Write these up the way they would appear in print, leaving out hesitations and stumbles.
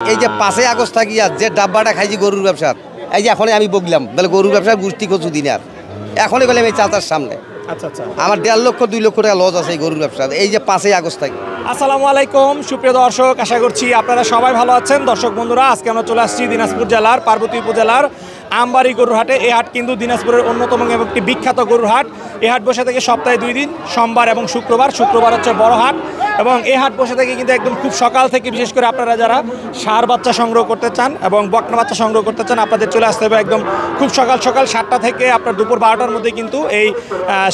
এই যে 5 আগস্ট থাকিয়া যে ডাব্বাটা খাইছি গরুর ব্যবসার, এই যে এখনই আমি বগলাম বলে গরুর ব্যবসার গোষ্ঠী কচু দিন আর এখনই বলে আমি চাচার সামনে আমার 1.5 লক্ষ 2 লক্ষ টাকা লস আছে এই গরুর ব্যবসা এই যে 5 আগস্ট থাকি। আসসালামু আলাইকুম সুপ্রিয় দর্শক, আশা করছি আপনারা সবাই ভালো আছেন। দর্শক বন্ধুরা, আজকে আমরা চলে আসছি দিনাজপুর জেলার পার্বতী উপজেলার আমবাড়ি গরুর হাটে। এই হাট কিন্তু দিনাজপুরের অন্যতম এবং একটি বিখ্যাত গরুর হাট। এই হাট বসে থেকে সপ্তাহে 2 দিন, সোমবার এবং শুক্রবার। শুক্রবার হচ্ছে বড় হাট এবং এই হাট বসে থেকে কিন্তু একদম খুব সকাল থেকে, বিশেষ করে আপনারা যারা ষাঁড় বাচ্চা সংগ্রহ করতে চান এবং বকনা বাচ্চা সংগ্রহ করতে চান, আপনাদের চলে আসতে হবে একদম খুব সকাল সকাল 7টা থেকে আপনার দুপুর 12টার মধ্যে কিন্তু এই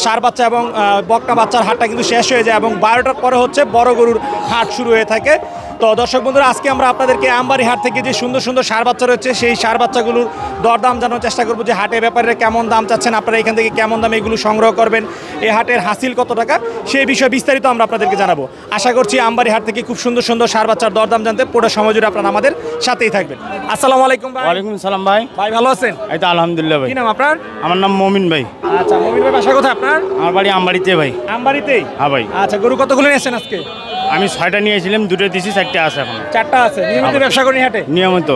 ষাঁড় বাচ্চা এবং বকনা বাচ্চার হাটটা কিন্তু শেষ হয়ে যায় এবং 12টার পরে হচ্ছে বড় গরুর হাট শুরু হয়ে থাকে। তো দর্শক বন্ধুরা, আজকে আমরা আপনাদেরকে আমবাড়ি হাট থেকে যে সুন্দর সুন্দর ষাঁড় বাচ্চা রয়েছে সেই ষাঁড় বাচ্চাগুলোর দরদাম জানার চেষ্টা করবো, যে হাটে ব্যাপারে কেমন দাম চাচ্ছেন আপনারা, এখান থেকে কেমন দামে এগুলো সংগ্রহ করবেন, এই হাটের হাসিল কত টাকা, সেই বিষয়ে বিস্তারিত আমরা আপনাদেরকে জানাবো। আশা করছি আমবাড়ি হাট থেকে খুব সুন্দর সুন্দর ষাঁড় বাচ্চার দরদাম জানতে পুরো সময় জুড়ে আপনারা আমাদের সাথেই থাকবেন। আসসালামু আলাইকুম ভাই। ওয়ালাইকুম সালাম ভাই। ভাই ভালো আছেন? এই তো আলহামদুলিল্লাহ ভাই। কি নাম আপনার? আমার নাম মমিন ভাই। আচ্ছা মমিন ভাই, বাসা কোথায় আপনার? আমার বাড়ি আমবাড়িতে ভাই। আমবাড়িতেই? হ্যাঁ ভাই। আচ্ছা, গরু কতগুলো নিয়েছেন আজকে? আমি 6টা নিয়েছিলাম, 2টা দিছি, 4টা আছে এখন। 4টা আছে। নিয়মিত ব্যবসা করেন হাটে? নিয়মিত।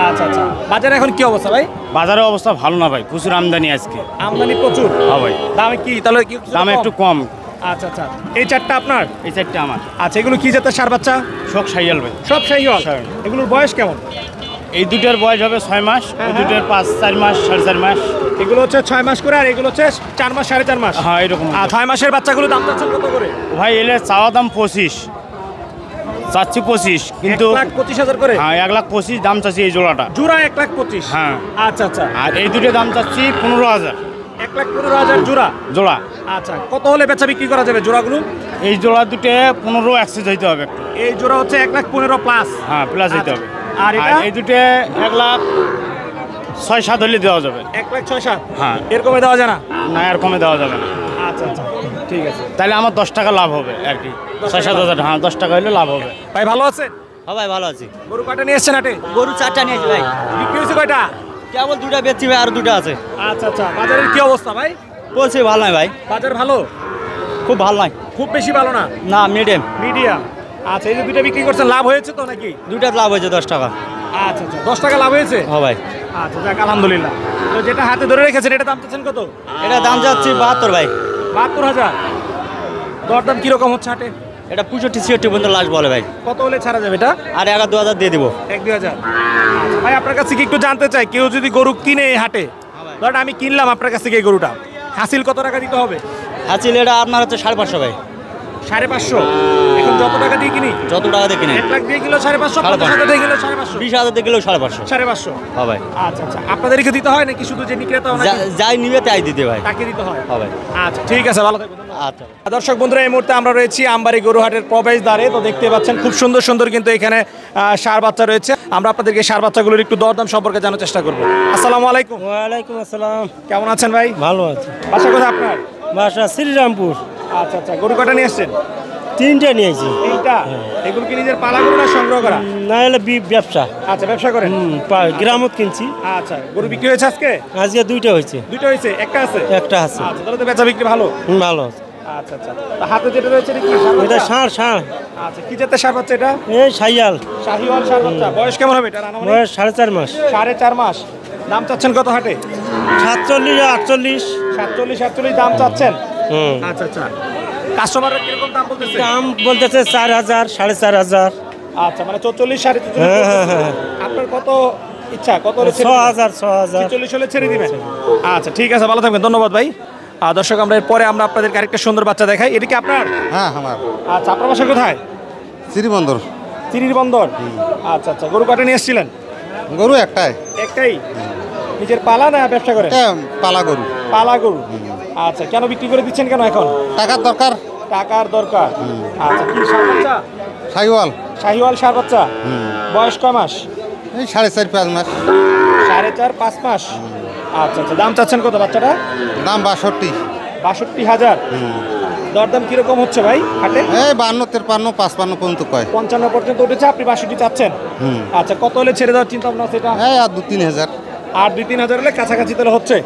আচ্ছা আচ্ছা, বাজারে এখন কি অবস্থা ভাই? বাজারের অবস্থা ভালো না ভাই, প্রচুর আমদানি আজকে। আমদানি প্রচুর? হ্যাঁ ভাই। দামে কি তাহলে কি দাম একটু কম। আচ্ছা আচ্ছা, এই 4টা আপনার? এই 4টা আমার। আচ্ছা, এগুলো কি জাতের ষাঁড় বাচ্চা? শখ সাইয়াল ভাই। সব শাহিওয়াল? এগুলোর বয়স কেমন? এই দুটার বয়স হবে 6 মাস, ওই দুটার 4 মাস 4.5 মাস। এগুলো হচ্ছে 6 মাস করে আর এগুলো হচ্ছে 4 মাস 4.5 মাস। হ্যাঁ এরকম। আর 6 মাসের বাচ্চাগুলো দাম চাচ্ছেন কত করে? ভাই এলে চাওয়া দাম 25, চাচ্ছি 25, কিন্তু 1,25,000 করে? হ্যাঁ 1,25,000 দাম চাচ্ছি এই জোড়াটা। জোড়া 1,25,000? হ্যাঁ। আচ্ছা আচ্ছা। আর এই দুটো দাম চাচ্ছি 15,000। 1,15,000 জোড়া? জোড়া। আচ্ছা, কত হলে বেচা বিক্রি করা যাবে জোড়াগুলো? এই জোড়া দুটো 15 এক্সেস হইতে হবে একটু। এই জোড়া হচ্ছে 1,15,000 প্লাস? হ্যাঁ প্লাস হইতে হবে। আর এটা? এই দুটো 1,06,7 হলে দেওয়া যাবে। 1,06,7? হ্যাঁ। এরকমে দেওয়া যায় না? না, এর কমে দেওয়া যাবে না। আচ্ছা আচ্ছা, ঠিক আছে। তাহলে আমার 10 টাকা লাভ হবে আর কি। 6-7 হাজার, হ্যাঁ 10 টাকা হলে লাভ হবে। ভাই ভালো আছেন? হ্যাঁ ভাই ভালো আছি। গরু কয়টা নিয়ে এসছেন হাটে? গরু 4টা নিয়েছি ভাই। বিক্রি হয়েছে কয়টা? কেবল 2টা বেচছি ভাই, আর 2টা আছে। আচ্ছা আচ্ছা, বাজারের কি অবস্থা ভাই? বলছি ভালো নয় ভাই, বাজার ভালো? খুব ভালো নয়। খুব বেশি ভালো না? না, মিডিয়াম। মিডিয়াম। আচ্ছা, এই যে দুইটা বিক্রি করছেন, লাভ হয়েছে তো নাকি? 2টা লাভ হয়েছে 10 টাকা। আচ্ছা আচ্ছা, 10 টাকা লাভ হয়েছে? হ্যাঁ ভাই। আচ্ছা যাক, আলহামদুলিল্লাহ। তো যেটা হাতে ধরে রেখেছেন এটা দাম চাচ্ছেন কত? এটা দাম যাচ্ছে 72 ভাই। 72,000? দরদাম কিরকম হচ্ছে হাটে? এটা 65-66 পর্যন্ত লাস্ট বলে ভাই। কত হলে ছাড়া যাবে এটা? আর 1,000-2,000 দিয়ে দিব। 1-2,000? আচ্ছা ভাই, আপনার কাছে কি একটু জানতে চাই, কেউ যদি গরু কিনে এই হাটে, ধরেন আমি কিনলাম আপনার কাছ থেকে এই গরুটা, হাসিল কত টাকা দিতে হবে? আচ্ছা, এটা আপনার হচ্ছে 550 ভাই। 550? এখন যত টাকা দিয়ে কিনি? যত টাকা দিয়ে কিনে। 1 লাখ দিয়ে কিলো 550, 50,000 দিয়ে কিলো 550, 20,000 দিয়ে কিলো 550। 550? হ্যাঁ ভাই। আচ্ছা আচ্ছা, আপনাদেরকে দিতে হয় নাকি শুধু যে বিক্রেতা যাই নিবে তাই দিতে ভাই। তাকে দিতে হয়? হ্যাঁ ভাই। আচ্ছা ঠিক আছে, ভালো থাকবেন। আচ্ছা দর্শক বন্ধুরা, এই মুহূর্তে আমরা রয়েছি আমবাড়ি গরুহাটের প্রবেশদ্বারে। তো দেখতে পাচ্ছেন খুব সুন্দর সুন্দর কিন্তু এখানে ষাঁড় বাচ্চা রয়েছে। আমরা আপনাদেরকে ষাঁড় বাচ্চাগুলোর একটু দরদাম সম্পর্কে জানার চেষ্টা করবো। আসসালামু আলাইকুম। ওয়ালাইকুম আসসালাম। কেমন আছেন ভাই? ভালো আছি। বাসা কোথায় আপনার? বাসা শ্রীরামপুর। আচ্ছা আচ্ছা, গরু কটা নিয়ে এসছেন? 3টা নিয়েছি। এইটা? এগুলো কি নিজের পালা গরু না সংগ্রহ করা? না হলে ব্যবসা। আচ্ছা, ব্যবসা করেন? গ্রামত কিনছি। আচ্ছা, গরু বিক্রি হয়েছে আজকে? আজকে 2টা হয়েছে। 2টা হয়েছে? একটা আছে? একটা আছে। আচ্ছা, তাহলে তো বেচা বিক্রি ভালো? ভালো আছে। আচ্ছা আচ্ছা, তো হাতে যেটা রয়েছে এটা কি ষাঁড় এটা বাচ্চা? ষাঁড়। আচ্ছা, কি জাতের ষাঁড় বাচ্চা এটা? এই শাহিয়াল। শাহিওয়াল ষাঁড় বাচ্চা। বয়স কেমন হবে এটা? বয়স 4.5 মাস। 4.5 মাস। দাম চাচ্ছেন কত হাটে? 47-48। 47-48 দাম চাচ্ছেন? আচ্ছা আচ্ছা, কাস্টমাররা কিরকম দাম বলতেছে? দাম বলতেছে 4,000, 4,500। আচ্ছা, মানে 44-44? হ্যাঁ। আপনার কত ইচ্ছা? কত হলে 6,000। 46 হলে ছেড়ে দিবেন? আচ্ছা ঠিক আছে, ভালো থাকবেন, ধন্যবাদ ভাই। দর্শক, আমরা এরপরে আমরা আপনাদেরকে আরেকটা সুন্দর বাচ্চা দেখাই। এটা কি আপনার? হ্যাঁ আমার। আচ্ছা, আপনার বাসা কোথায়? শ্রীবন্দর। চিরির বন্দর? আচ্ছা আচ্ছা, গরু কাটা নিয়ে এসেছিলেন? গরু একটাই। একটাই? নিজের পালা না ব্যবসা করেন? পালা গরু। পালা গরু। আচ্ছা, কেন বিক্রি করে দিচ্ছেন কেন এখন? টাকার দরকার। টাকার দরকার। আচ্ছা, কি ষাঁড় বাচ্চা? সাইওয়াল। শাহিওয়াল ষাঁড় বাচ্চা। বয়স কয় মাস? এই 4.5-5 মাস। 4.5-5 মাস? আচ্ছা আচ্ছা, দাম চাচ্ছেন কত বাচ্চাটা? দাম 62। 62,000? দরদাম কিরকম হচ্ছে ভাই হাটে? এই 52, 53, 55 পর্যন্ত কয়। 55 পর্যন্ত উঠেছে, আপনি 62 চাচ্ছেন? আচ্ছা, কত হলে ছেড়ে দেওয়ার চিন্তা ভাবনা সেটা? এই আর 2-3 হাজার। আর 2-3 হাজার হলে কাছাকাছি তাহলে হচ্ছে?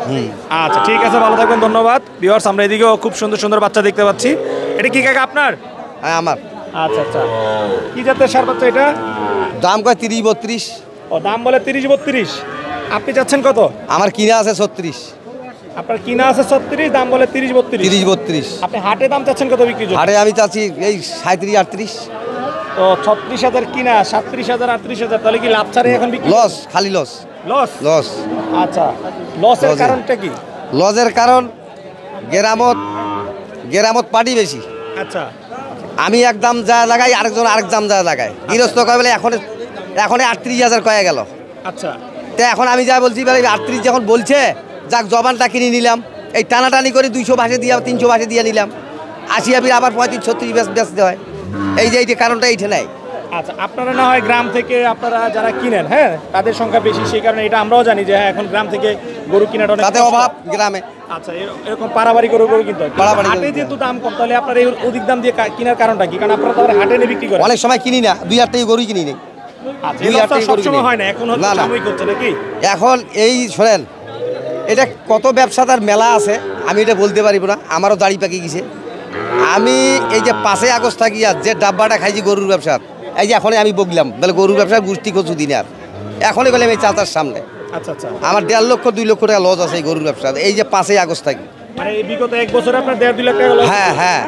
আচ্ছা ঠিক আছে, ভালো থাকবেন, ধন্যবাদ। ভিউয়ার্স, আমরা এদিকেও খুব সুন্দর সুন্দর বাচ্চা দেখতে পাচ্ছি। এটা কি কাকা আপনার? হ্যাঁ আমার। আচ্ছা আচ্ছা, কি জাতের সার বাচ্চা এটা? দাম কয় 30-32। ও, দাম বলে 30-32, আপনি চাচ্ছেন কত? আমার কিনা আছে 36। আপনার কিনা আছে 36, দাম বলে 30-32। 30-32। আপনি হাটে দাম চাচ্ছেন কত বিক্রি জন্য? হাটে আমি চাচ্ছি এই 37-38। তো 36,000 কিনা, 37,000 38,000, তাহলে কি লাভ ছাড়ে এখন বিক্রি? লস, খালি লস। লস? লস। আচ্ছা, লসের লসে। কারণটা কি? লসের কারণ গেরামত পাটি বেশি। আচ্ছা, আমি এক দাম যা লাগাই, আরেকজন আরেক দাম যা লাগায়। গৃহস্থ কয় বলে এখন 38,000 কয়ে গেল। আচ্ছা, তো এখন আমি যা বলছি বলে 38 যখন বলছে, যাক জবানটা কিনে নিলাম, এই টানাটানি করে 200 ভাষে দিয়ে 300 ভাষে দিয়ে নিলাম, 80 আবার 35-36 বেচতে হয়। এই যে কারণটা এইটা নাই। আচ্ছা, আপনারা না হয় গ্রাম থেকে আপনারা যারা কিনেন, হ্যাঁ, তাদের সংখ্যা বেশি, সেই কারণে এটা আমরাও জানি যে হ্যাঁ এখন গ্রাম থেকে গরু কেনাটা অনেক তাতে কষ্ট। অভাব গ্রামে। আচ্ছা, এরকম পারাবাড়ি গরু কিনতে হয়। পারাবাড়ি হাটে গরু যেহেতু দাম কম, তাহলে আপনারা এই অধিক দাম দিয়ে কেনার কারণটা কি? কারণ আপনারা তো আবার হাটে নিয়ে বিক্রি করেন। অনেক সময় কিনি না, 2-8 টাকা গরুই কিনি নেই। আচ্ছা, এই লসটা সবসময় হয় না, এখন হচ্ছে না, না। সাময়িক হচ্ছে নাকি? এখন এই শোনেন, এটা কত ব্যবসাদার মেলা আছে, আমি এটা বলতে পারিব না, আমারও দাড়ি পাকি গেছে। আমি এই যে 5 আগস্ট থাকি আর যে ডাব্বাটা খাইছি গরুর ব্যবসার, এই যে এখনই আমি বললাম বলে গরুর ব্যবসার গোষ্ঠী কচু দিন আর এখনই গেলাম এই চাচার সামনে। আচ্ছা আচ্ছা, আমার 1.5 লক্ষ 2 লক্ষ টাকা লস আছে এই গরুর ব্যবসা, এই যে 5 আগস্ট থাকি। মানে এই বিগত এক বছরে আপনার 1.5-2 লাখ টাকা লস? হ্যাঁ হ্যাঁ,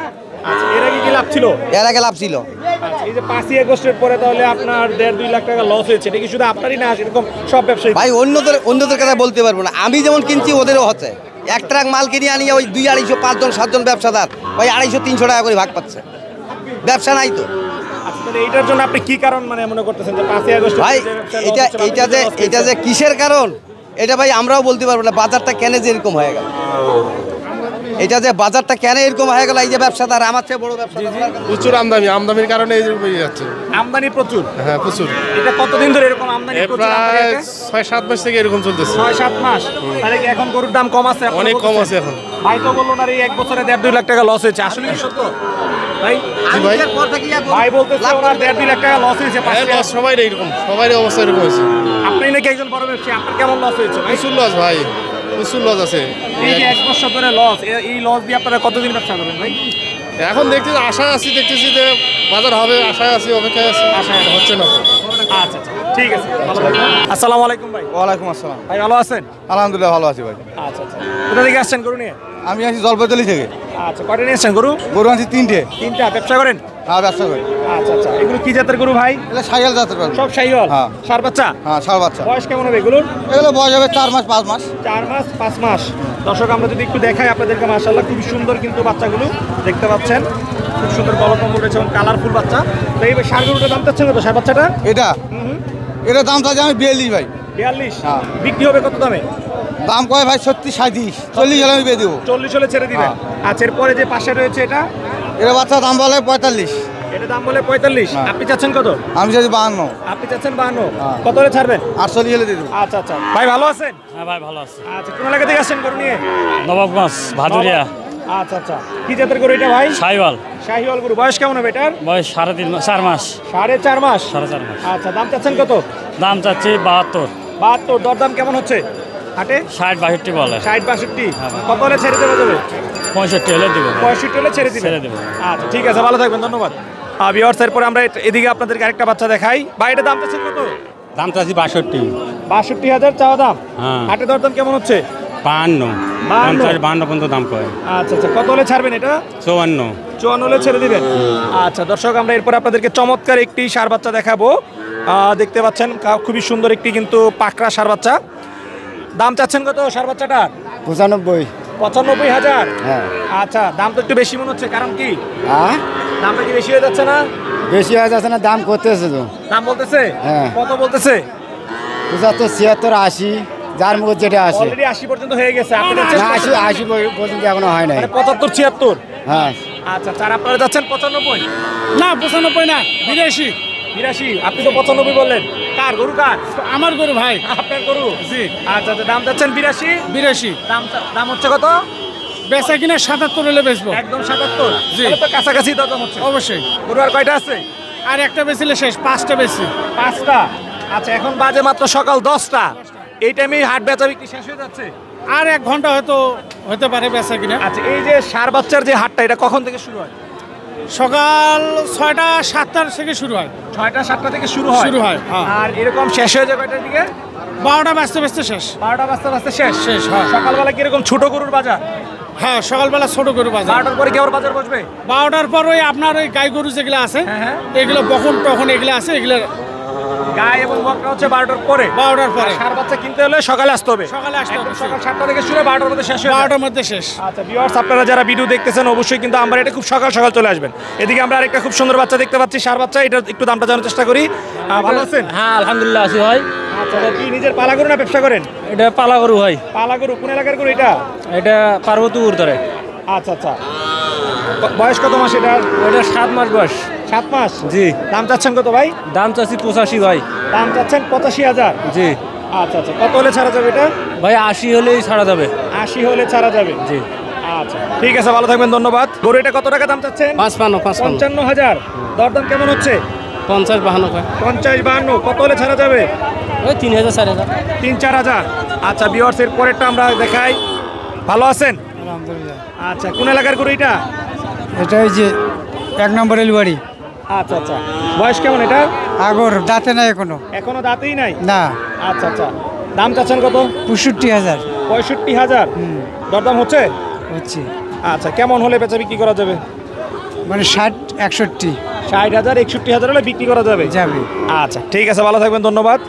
আচ্ছা, এর আগে কি লাভ ছিল? এর আগে লাভ ছিল। আচ্ছা, এই যে 5 আগস্টের পরে তাহলে আপনার 1.5-2 লাখ টাকা লস হয়েছে, এটা কি শুধু আপনারই না, এরকম সব ব্যবসায়ী? ভাই অন্যদের কথা বলতে পারবো না, আমি যেমন কিনছি ওদেরও হচ্ছে। এক ট্রাক মাল কিনে আনি ওই 200-250 5জন 7জন ব্যবসাদার ওই 250-300 টাকা করে ভাগ পাচ্ছে। ব্যবসা নাই তো। আচ্ছা, তাহলে এইটার জন্য আপনি কি কারণ মানে মনে করতেছেন যে 5 আগস্ট ভাই এটা যে কিসের কারণ, এটা ভাই আমরাও বলতে পারবো না। বাজারটা কেন যে এরকম হয়ে গেল, এটা যে বাজারটা কেন এরকম হয়ে গেল, এই যে ব্যবসাদার আমার চেয়ে বড় ব্যবসাদার প্রচুর আমদানির কারণে এই হয়ে যাচ্ছে। আমদানি প্রচুর? হ্যাঁ, প্রচুর। এটা কতদিন ধরে এরকম আমদানি প্রচুর? প্রায় 6-7 মাস থেকে এরকম চলতেছে। 6-7 মাস? তাহলে কি এখন গরুর দাম কম আছে? অনেক কম আছে এখন। ভাই তো বললো না এই এক বছরে 1.5-2 লাখ টাকা লস হয়েছে, আসলে কি সত্য ভাই? জি ভাই। ভাই বলতেছে ওনার 1.5-2 লাখ টাকা লস হয়েছে। সবাই এরকম, সবারই অবস্থা এরকম হয়েছে। আপনি নাকি একজন বড় ব্যবসায়ী, আপনার কেমন লস হয়েছে ভাই? প্রচুর লস ভাই, প্রচুর লস আছে। এই যে 1 বছর ধরে লস, এই লস দিয়ে আপনারা কতদিন ব্যবসা করবেন ভাই? এখন দেখতেছি, আশায় আছি, দেখতেছি যে বাজার হবে, আশায় আছি, অপেক্ষায় আছি, আশায় আছি। হচ্ছে না। আচ্ছা আচ্ছা, ঠিক আছে, ভালো থাকবেন। আসসালামু আলাইকুম ভাই। ওয়ালাইকুম আসসালাম। ভাই ভালো আছেন? আলহামদুলিল্লাহ ভালো আছি ভাই। আচ্ছা আচ্ছা, কোথা থেকে আসছেন গরু নিয়ে? আমি আছি জলপাইতলি থেকে। আচ্টা, কয়টা নিয়ে আসছেন গরু? গরু আনছি 3টে। 3টা ব্যবসা করেন? হ্যাঁ, ব্যবসা করি। আচ্ছা আচ্ছা, এগুলো কি জাতের গরু ভাই? এগুলো সাইকেল জাতের পারবে। সব শাহিওয়াল? হ্যাঁ। সার বাচ্চা? হ্যাঁ, ষাঁড় বাচ্চা। বয়স কেমন হবে এগুলোর? এগুলো বয়স হবে 4 মাস 5 মাস। 4 মাস 5 মাস। দর্শক আমরা যদি একটু দেখাই আপনাদেরকে, মাশাআল্লাহ খুব সুন্দর কিন্তু বাচ্চাগুলো দেখতে পাচ্ছেন, খুব সুন্দর গলকম উঠেছে এবং কালারফুল বাচ্চা। তো এই ষাঁড় গরুটার দাম চাচ্ছেন কত ষাঁড় বাচ্চাটা? এটা দাম চাচ্ছি আমি 42 ভাই। 42? হ্যাঁ। বিক্রি হবে কত দামে? দাম কয় ভাই 37 37 40 হলে আমি দিয়ে দেবো। 40 হলে ছেড়ে দিবেন? আচ্ছা, এরপরে যে পাশে রয়েছে এটা, এটা বাচ্চা দাম বলে 45। এটা দাম বলে 45, হ্যাঁ। আপনি চাচ্ছেন কত? আমি চাচ্ছি 52। আপনি চাচ্ছেন 52, হ্যাঁ। কত হলে ছাড়বেন? 48 হলে দিয়ে দেবো। আচ্ছা আচ্ছা, ভাই ভালো আছেন? হ্যাঁ ভাই ভালো আছে। আচ্ছা, কোন এলাকা থেকে আসছেন গরু নিয়ে? নবাবগঞ্জ ভাদুরিয়া। আচ্ছা আচ্ছা, কি জাতের গরু এটা ভাই? সাইওয়াল। শাহিওয়াল গরু। বয়স কেমন হবে এটার? বয়স 4.5 মাস। 4.5 মাস? 4.5 মাস। আচ্ছা, দাম চাচ্ছেন কত? দাম চাচ্ছি 72। 72? দরদাম কেমন হচ্ছে হাটে? 60-62 বলে। 60-62? কত হলে ছেড়ে দেওয়া যাবে? 65 হলে দিব। 65 হলে ছেড়ে দিবেন? ছেড়ে দেবো। আচ্ছা, ঠিক আছে, ভালো থাকবেন, ধন্যবাদ। ভিউয়ার্স, এরপরে আমরা এদিকে আপনাদেরকে আরেকটা বাচ্চা দেখাই। ভাই এটা দাম চাচ্ছেন কত? দাম চাচ্ছি 62। 62,000 চাওয়া দাম? হ্যাঁ। হাটে দরদাম কেমন হচ্ছে? 52 52 পর্যন্ত দাম কয়। আচ্ছা আচ্ছা, কত হলে ছাড়বেন এটা? 54। 54 হলে ছেড়ে দিবেন? আচ্ছা দর্শক, আমরা এরপর আপনাদেরকে চমৎকার একটি ষাঁড় বাচ্চা দেখাবো। দেখতে পাচ্ছেন খুবই সুন্দর একটি কিন্তু পাকড়া ষাঁড় বাচ্চা। দাম চাচ্ছেন কত ষাঁড় বাচ্চাটা? 95। 95,000? হ্যাঁ। আচ্ছা, দাম তো একটু বেশি মনে হচ্ছে, কারণ কি? হ্যাঁ, দামটা কি বেশি হয়ে যাচ্ছে না? বেশি হয়ে যাচ্ছে না, দাম করতেছে তো। দাম বলতেছে? হ্যাঁ। কত বলতেছে? 75 76 80 যার মুখ যেটা আসে। অলরেডি 80 পর্যন্ত হয়ে গেছে, আপনি না, যাচ্ছেন 80 পর্যন্ত এখনো হয় নাই। মানে 75 76? হ্যাঁ। আচ্ছা, চার আপনারা যাচ্ছেন 95? না 95 না, 82। 82? আপনি তো 95 বললেন। কার গরু? কার? আমার গরু ভাই। আপনার গরু? জি। আচ্ছা আচ্ছা, দাম যাচ্ছেন 82? 82। দাম হচ্ছে কত? বেচা কিনা 77 হলে বেচবো। একদম 77? জি। তাহলে তো কাছাকাছি দাম হচ্ছে। অবশ্যই। গরু আর কয়টা আছে? আর একটা বেচলে শেষ, 5টা বেচছি। 5টা? আচ্ছা, এখন বাজে মাত্র সকাল 10টা, এই টাইমে হাট বেচা বিক্রি শেষ হয়ে যাচ্ছে? আর 1 ঘন্টা হয়তো হতে পারে বেচা কিনা। আচ্ছা, এই যে ষাঁড় বাচ্চার যে হাটটা, এটা কখন থেকে শুরু হয়? সকাল 6টা 7টার থেকে শুরু হয়। 6টা 7টা থেকে শুরু হয়। হ্যাঁ। আর এরকম শেষ হয়ে যায় কয়টার দিকে? 12টা বাজতে বাজতে শেষ। 12টা বাজতে শেষ। হ্যাঁ। সকালবেলা কিরকম ছোট গরুর বাজার? হ্যাঁ, সকালবেলা ছোট গরু বাজার। 12টার পরে কি আবার বাজার বসবে? 12টার পর ওই আপনার ওই গাই গরু যেগুলো আছে, হ্যাঁ। এগুলো বকন টখন এগুলো আছে, এগুলো গাই এবং বকনা হচ্ছে 12টার পরে। 12টার পরে। আর ষাঁড় বাচ্চা কিনতে হলে সকালে আসতে হবে। সকালে আসতে হবে। একদম সকাল 7টা থেকে শুরু 12টার মধ্যে শেষ হয়ে যায়। 12টার মধ্যে শেষ। আচ্ছা ভিউয়ার্স, আপনারা যারা ভিডিও দেখতেছেন অবশ্যই কিন্তু আমরা এটা খুব সকাল সকাল চলে আসবেন। এদিকে আমরা আরেকটা খুব সুন্দর বাচ্চা দেখতে পাচ্ছি, ষাঁড় বাচ্চা। এটা একটু দামটা জানার চেষ্টা করি। ভালো আছেন? হ্যাঁ আলহামদুলিল্লাহ আছি ভাই। আচ্ছা, এটা কি নিজের পালা গরু না ব্যবসা করেন? এটা পালা গরু ভাই। পালা গরু। কোন এলাকার গরু এটা? এটা পার্বতীপুর ধরে। আচ্ছা। বয়স কত মাস এটার? এটা 7 মাস বয়স। 7 মাস। জি। দাম চাচ্ছেন কত ভাই? দাম চাচ্ছি 85 ভাই। দাম চাচ্ছেন 85,000। জি। আচ্ছা। কত হলে ছাড়া যাবে এটা? ভাই 80 হলেই ছাড়া যাবে। 80 হলে ছাড়া যাবে। জি। আচ্ছা ঠিক আছে, ভালো থাকবেন, ধন্যবাদ। গরু এটা কত টাকা দাম চাচ্ছেন? 55 55,000। দরদাম কেমন হচ্ছে? 50-52 50-52। কত হলে ছাড়া যাবে? ওই 3000 4000। 3-4,000। আচ্ছা ভিউয়ার্স, এর পরেরটা আমরা দেখাই। ভালো আছেন? আলহামদুলিল্লাহ। আচ্ছা, কোন এলাকার গরু এটা? এটা ওই যে 1 নম্বর রেলবাড়ি। আচ্ছা। বয়স কেমন এটা? আগর দাঁতে নাই এখনো। এখনো দাঁতেই নাই? না। আচ্ছা। দাম চাচ্ছেন কত? 65,000 65,000। দরদাম হচ্ছে? হচ্ছে। আচ্ছা, কেমন হলে বেচা বিক্রি করা যাবে? মানে 60-61 60,000 61,000 হলে বিক্রি করা যাবে। যাবে। আচ্ছা ঠিক আছে, ভালো থাকবেন, ধন্যবাদ।